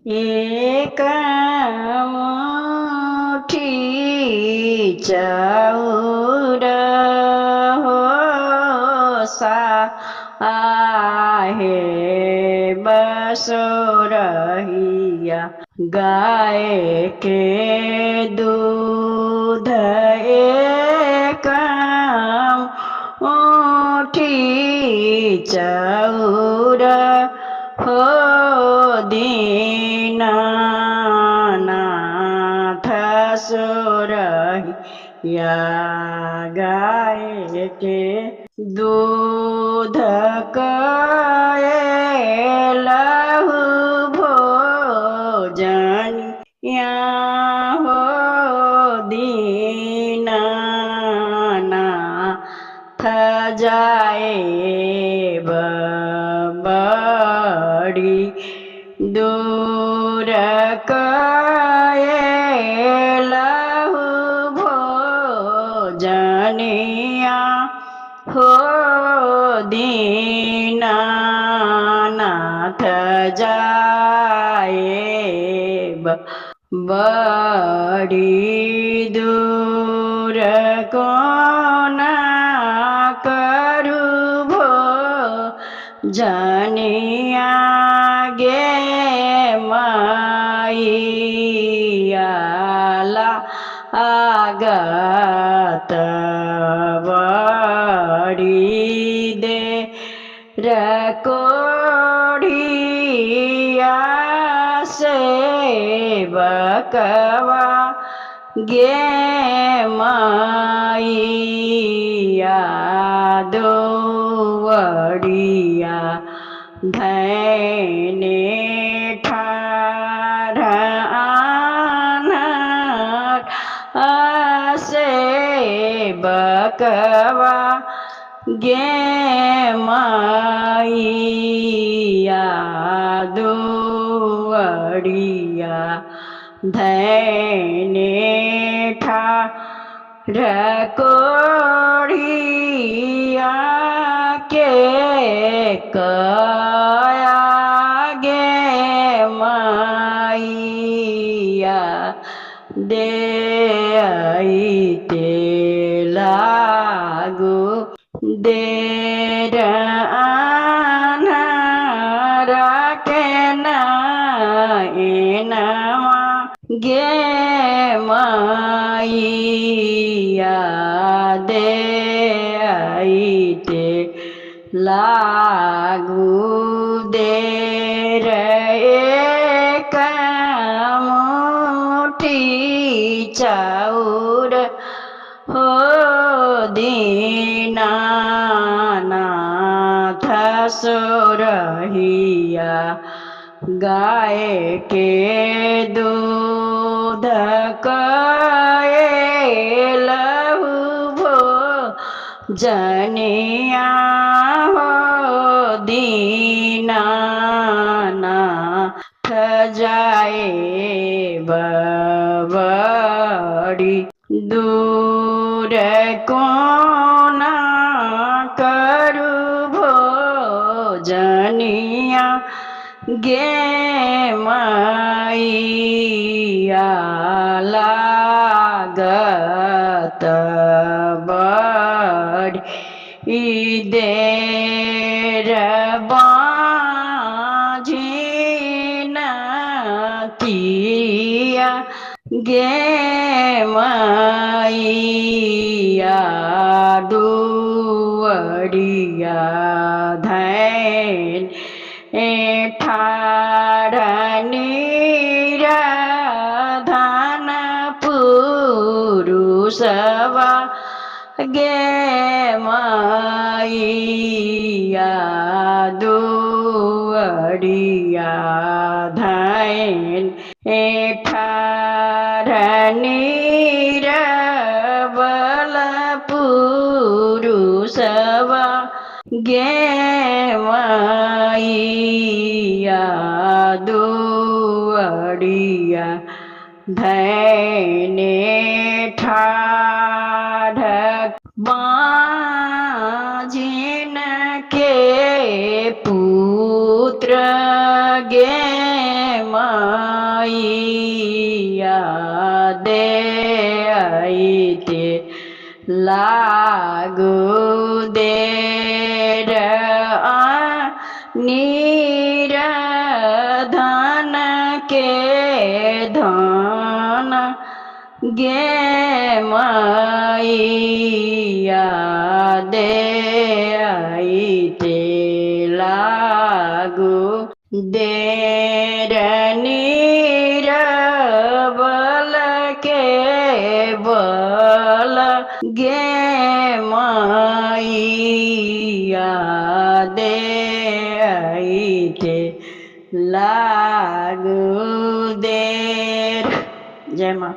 एक मुठी चाउर हो सा आहे बसो रहिया गाय के दूध एक मुठी चाउर हो दीनानाथ सुरहिया गाय के दूध कए लहु भोजनिया हो दीनानाथ जाए बड़ी दूर कए लहु भोजनिया हो दीनानाथ जाए बड़ी दूर कोना करू भोजनिया गे मैयाला आगत बड़ी दे रकोढ़िया से बकवा गे मैया दोवड़िया धैने ठाढ़ आनर से बकवा गे मैया दोवड़िया धैने ठाढ़ कोढ़िया के कया गे मैया दे ते लागू देर आन्हरा के नैनवा गे मैया दे ते लागू देर एक मुठी चाउर हो दीनानाथ सुरहिया गाय के दूध कए लहु भोजनिया हो दीनानाथ जाए बड़ी दूर कोना करू भोजनिया गे मैया लागत बड़ी देर बाझिनतिया गे मैया दुवड़िया धैन ठाढ़ निराधन पुरुषवा गे मैया दुवड़िया धैन ठाढ़ निरबल पुरुषवा गे मैया दुवड़िया धैने ठाढ़ बाजिन के पुत्र गे मैया दे आईते लागू देर निराधन के धन गे मैया दे आईते लागू देर नीरबल के बल गे मैया दे आईते लागू देर। जय माँ।